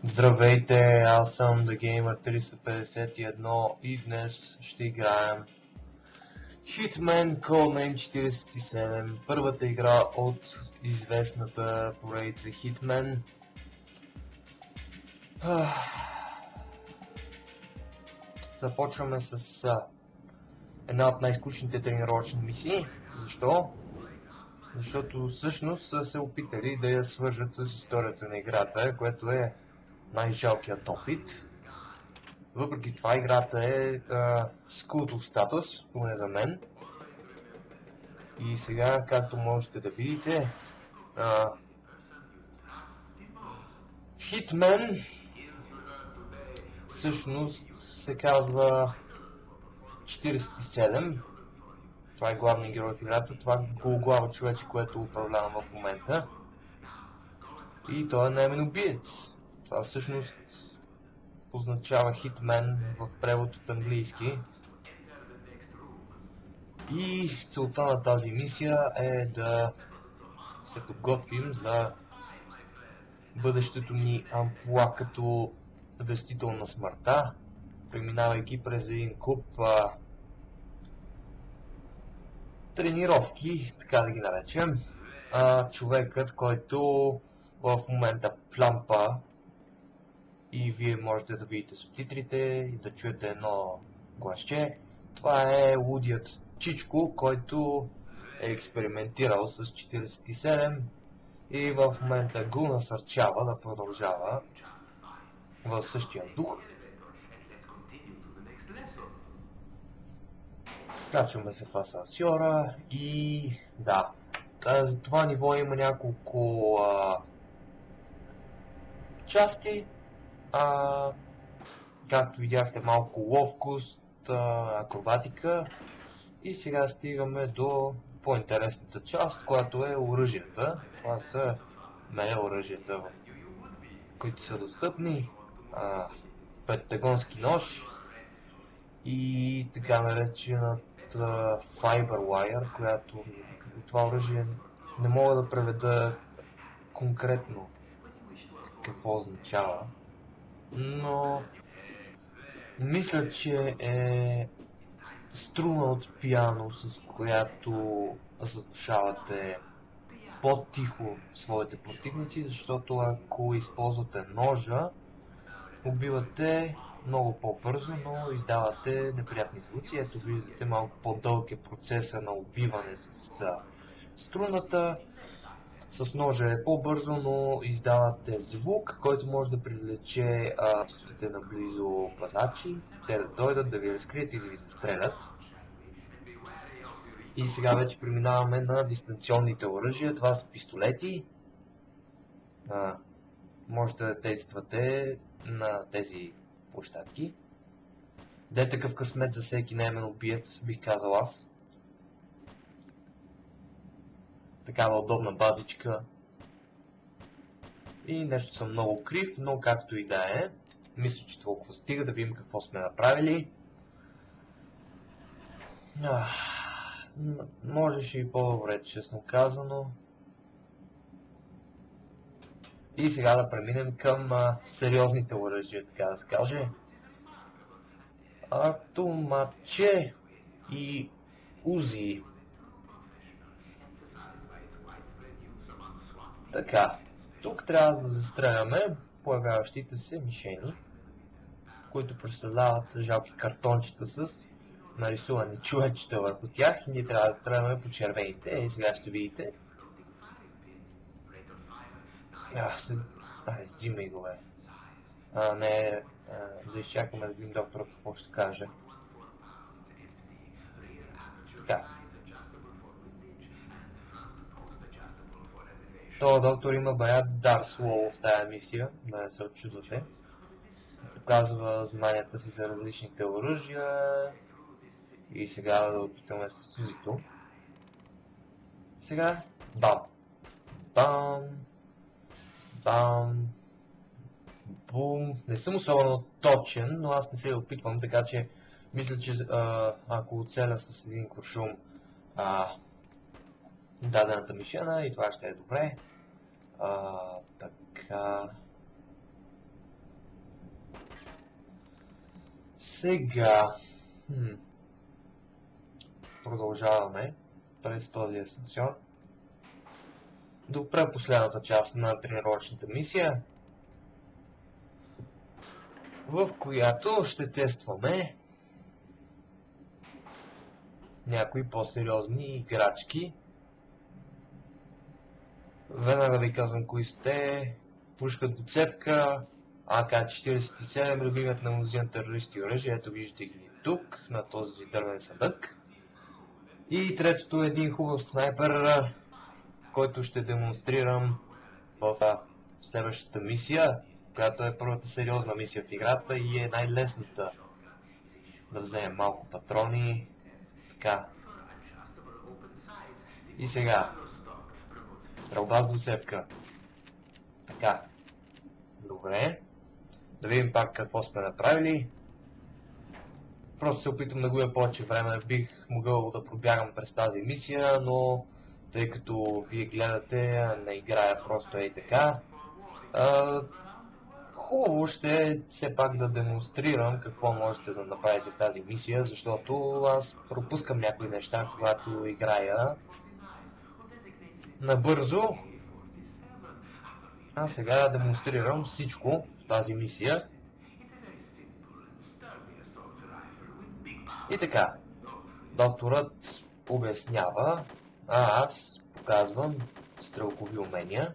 Здравейте, аз съм The Gamer 351 и днес ще играем Hitman Codename 47, първата игра от известната поредица Hitman. Започваме с една от най-скучните тренировъчни мисии. Защо? Защото всъщност са се опитали да я свържат с историята на играта, което е най-жалкият опит. Въпреки това играта е с култов статус, поне за мен. И сега, както можете да видите, Hitman всъщност се казва 47. Това е главният герой в играта, това е гологлава човече, което управлявам в момента. И той е наемен убиец. Това всъщност означава Hitman в превод от английски. И целта на тази мисия е да се подготвим за бъдещето ни амплуа като вестител на смъртта, преминавайки през един куп тренировки, така да ги наречем. Човекът, който в момента плямпа и вие можете да видите субтитрите и да чуете едно гласче, това е лудият Чичко, който е експериментирал с 47 и в момента го насърчава да продължава в същия дух. Качваме се в асансьора и да, за това ниво има няколко части. Както видяхте, малко ловкост, акробатика и сега стигаме до по-интересната част, която е оръжията. Това са оръжията, които са достъпни. Пентагонски нож и така наречената Fiberwire, която това оръжие не мога да преведа конкретно какво означава, но мисля, че е струна от пиано, с която заглушавате по-тихо своите противници, защото ако използвате ножа, убивате много по-бързо, но издавате неприятни звуци. Ето виждате, малко по-дълъг е процеса на убиване с струната. С ножа е по-бързо, но издавате звук, който може да привлече стоите наблизо пазачи, те да дойдат, да ви разкрият и да ви застрелят. И сега вече преминаваме на дистанционните оръжия. Това са пистолети. Можете да действате на тези площадки. Де такъв късмет за всеки наемен убиец, бих казал аз. Такава удобна базичка. И нещо съм много крив, но както и да е. Мисля, че толкова стига, да видим какво сме направили. Можеше и по-добре, честно казано. И сега да преминем към сериозните оръжия, така да се каже. Автоматче и узи. Така, тук трябва да застреляме появяващите се мишени, които представляват жалки картончета с нарисувани човечета върху тях и ние трябва да стреляме по червените. И сега ще видите. Взимай го, бе. Не, да изчакаме да видим доктора какво ще каже. Така. Това доктор има баят дар слово в тая мисия, да не се отчудвате. Показва знанията си за различните оръжия. И сега да опитаме с узито. Сега, бам! Бам! Бам! Бум! Не съм особено точен, но аз не се опитвам, така че мисля, че ако оцеля с един куршум дадената мишена и това ще е добре. Така... Сега... Продължаваме през този асансьор до предпоследната част на тренировъчната мисия, в която ще тестваме някои по-сериозни играчки. Веднага ви казвам кои сте. Пушка двуцевка, АК-47, любимият на мнозина терористи и оръжие. Ето виждате ги тук, на този дървен съдък. И третото е един хубав снайпер, който ще демонстрирам в следващата мисия, която е първата сериозна мисия в играта и е най-лесната. Да вземем малко патрони. Така. И сега. Стрелба с двуцевка. Така. Добре. Да видим пак какво сме направили. Просто се опитам да губя повече време. Бих могъл да пробягам през тази мисия, но тъй като вие гледате, не играя просто ей така. Хубаво ще е все пак да демонстрирам какво можете да направите в тази мисия, защото аз пропускам някои неща, когато играя набързо. А сега демонстрирам всичко в тази мисия. И така, докторът обяснява, а аз показвам стрелкови умения,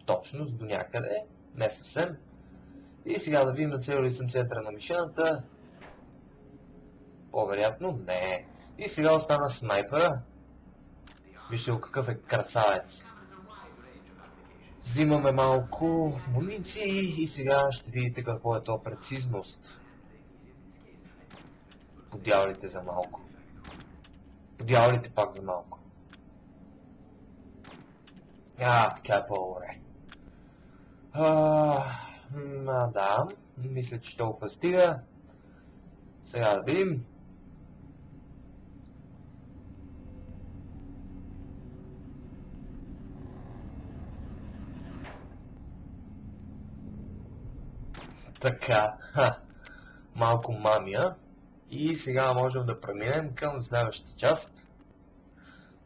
точност до някъде, не съвсем. И сега да видим нацелил ли съм центъра на мишената. По-вероятно не. И сега остана снайпера. Вижте какъв е красавец. Взимаме малко муниции и сега ще видите какво е то прецизност. Подявалите за малко. Подявалите пак за малко. Така е по-добре. Да, мисля, че толкова стига. Сега да видим. Така, малко мамия. И сега можем да преминем към следващата част.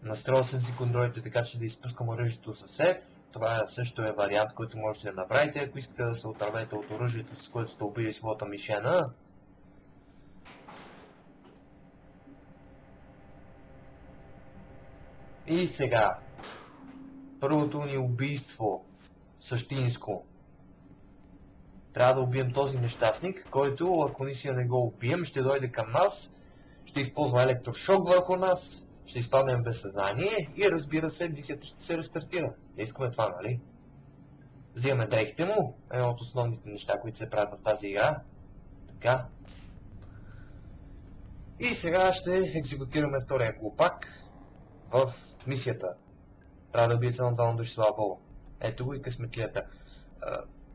Настроил съм си контролите така, че да изпускам оръжието със сейф. Това също е вариант, който можете да направите, ако искате да се отървете от оръжието, с което сте убили своята мишена. И сега, първото ни убийство, същинско. Трябва да убием този нещастник, който, ако наистина не го убием, ще дойде към нас, ще използва електрошок върху нас, ще изпаднем без съзнание и разбира се, мисията ще се рестартира. Не искаме това, нали? Взимаме дрехите му, едно от основните неща, които се правят в тази игра. Така. И сега ще екзекутираме втория глупак в мисията. Трябва да убият само двама души, слава богу. Ето го и късметлията.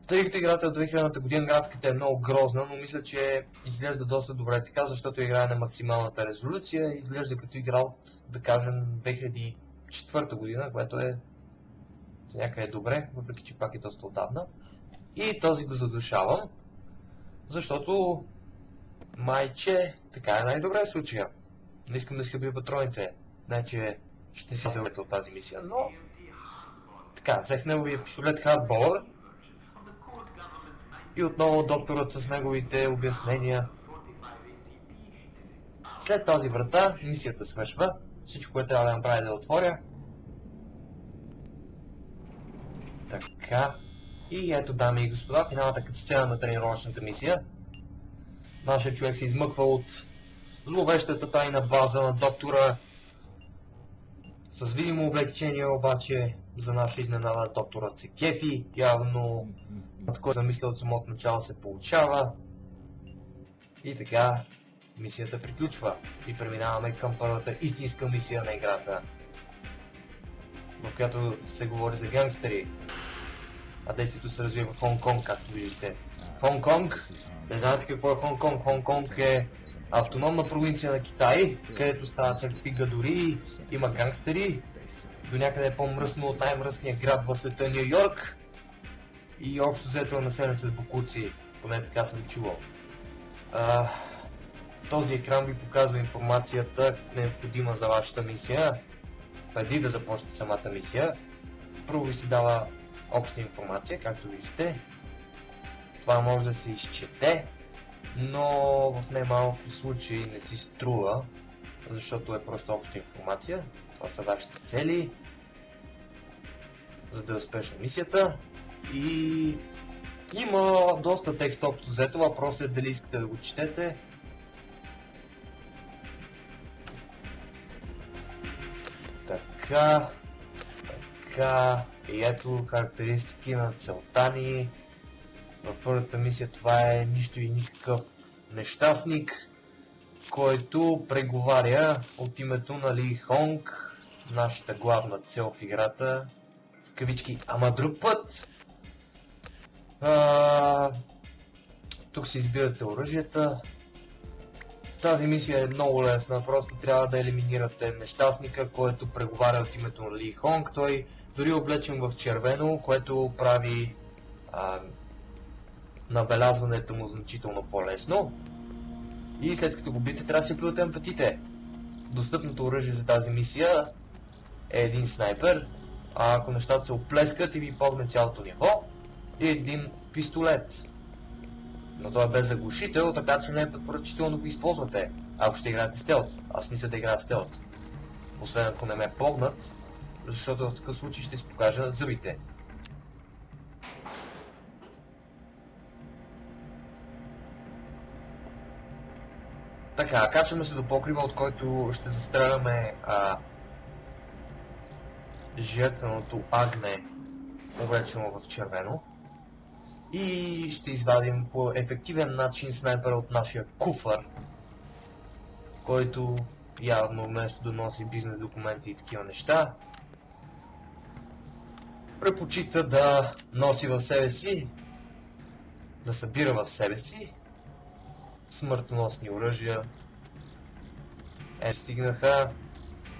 Тъй като играта от 2000-та година, графиката е много грозна, но мисля, че изглежда доста добре така, защото играе на максималната резолюция, изглежда като игра от, да кажем, 2004 година, което е някъде добре, въпреки че пак е доста отдавна. И този го задушавам, защото майче така е най-добре в случая. Не искам да си хъбя патроните, значи ще си вземете от тази мисия, но... Така, взех неговия пистолет Hardballer. И отново докторът с неговите обяснения. След тази врата мисията свършва. Всичко, което трябва да направя, да отворя. Така. И ето, дами и господа, финалната сцена на тренировъчната мисия. Нашият човек се измъква от зловещата тайна база на доктора. С видимо облегчение обаче, за наша изненада, докторът се кефи. Явно, от който замисля от самото начало, се получава. И така, мисията приключва. И преминаваме към първата истинска мисия на играта, в която се говори за гангстери. А действието се развива в Хонг-Конг, както виждате. Хонг-Конг, не знаете какво е Хонг-Конг? Хонг-Конг е автономна провинция на Китай, където стават всякакви гадори, има гангстери. До някъде е по-мръсно от най-мръсния град в света Ню Йорк. И общо взето е населен с бокуци, поне така съм чувал. Този екран ви показва информацията, необходима за вашата мисия. Преди да започне самата мисия, първо ви се дава обща информация, както виждате. Това може да се изчете, но в немалко случаи не си струва, защото е просто обща информация. Това са вашите цели, за да е успешна мисията. И има доста текст общо взето, въпросът е дали искате да го четете. Така, и ето характеристики на целта ни. В първата мисия това е нищо и никакъв нещастник, който преговаря от името на Ли Хонг, нашата главна цел в играта, в кавички, ама друг път. Тук си избирате оръжията. Тази мисия е много лесна, просто трябва да елиминирате нещастника, който преговаря от името на Ли Хонг. Той дори облечен в червено, което прави набелязването му значително по-лесно. И след като го бите, трябва да си плюете емпатите. Достъпното оръжие за тази мисия е един снайпер, а ако нещата се оплескат и ви погне цялото ниво, и един пистолет. Но той е без заглушител, така че не е препоръчително да го използвате, ако ще играете стелт. Аз мисля да играя стелт. Освен ако не ме погнат, защото в такъв случай ще си покажа зъбите. Така, качваме се до покрива, от който ще застреляме жертвеното агне, облечено в червено. И ще извадим по ефективен начин снайпера от нашия куфър, който явно вместо да носи бизнес документи и такива неща, предпочита да носи в себе си, да събира в себе си смъртоносни оръжия. Стигнаха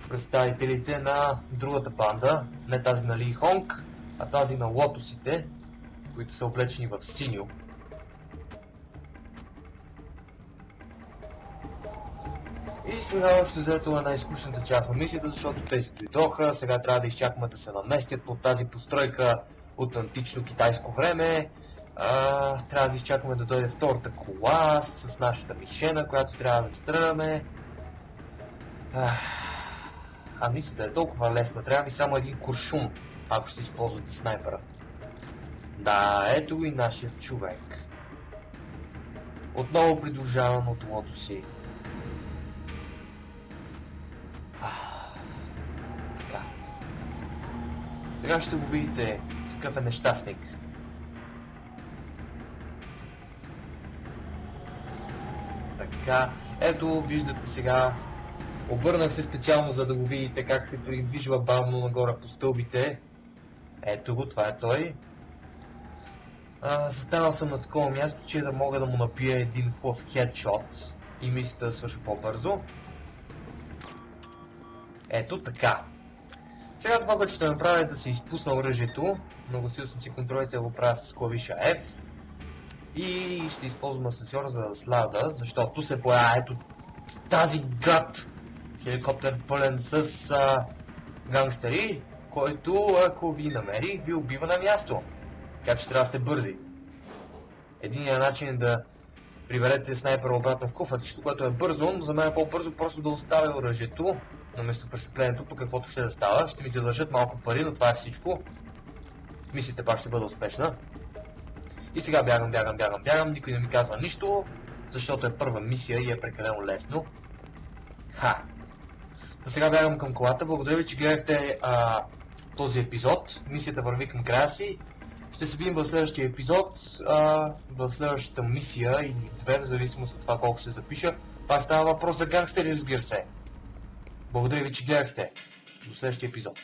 представителите на другата банда, не тази на Ли Хонг, а тази на лотосите, които са облечени в синьо. И сега още взето е най-скучната част на мисията, защото те си дойдоха, сега трябва да изчакаме да се наместят под тази постройка от антично китайско време. Трябва да изчакаме да дойде втората кола с нашата мишена, която трябва да стреляме. Мисията е толкова лесна, трябва ви само един куршум, ако ще използвате снайпера. Да, ето и нашия човек. Отново придружаван от лотоси. Така. Сега ще го видите какъв е нещастник. Така, ето виждате сега. Обърнах се специално за да го видите как се придвижва бавно нагоре по стълбите. Ето го, това е той. Застанал съм на такова място, че да мога да му набия един хубав хедшот и мисията да свърши по-бързо. Ето така. Сега това, което ще направя е да се изпусна оръжието. Многосил съм си контролите го правя с клавиша F. И ще използвам асансьор за да сляза, защото се появява ето тази гад хеликоптер пълен с гангстери, който ако ви намери, ви убива на място. Така че трябва да сте бързи. Единият начин е да приберете снайпера обратно в куфърчето, което е бързо, но за мен е по-бързо просто да оставя оръжието на местопрестъплението, по каквото ще да става. Ще ми се дължат малко пари, но това е всичко. Мислите пак ще бъде успешна. И сега бягам, никой не ми казва нищо, защото е първа мисия и е прекалено лесно. Та сега бягам към колата, благодаря ви, че гледахте този епизод. Мисията върви към края си. Ще се видим в следващия епизод, в следващата мисия или две, в зависимост от това колко ще запиша. Пак става въпрос за гангстери, разбира се. Благодаря ви, че гледахте. До следващия епизод.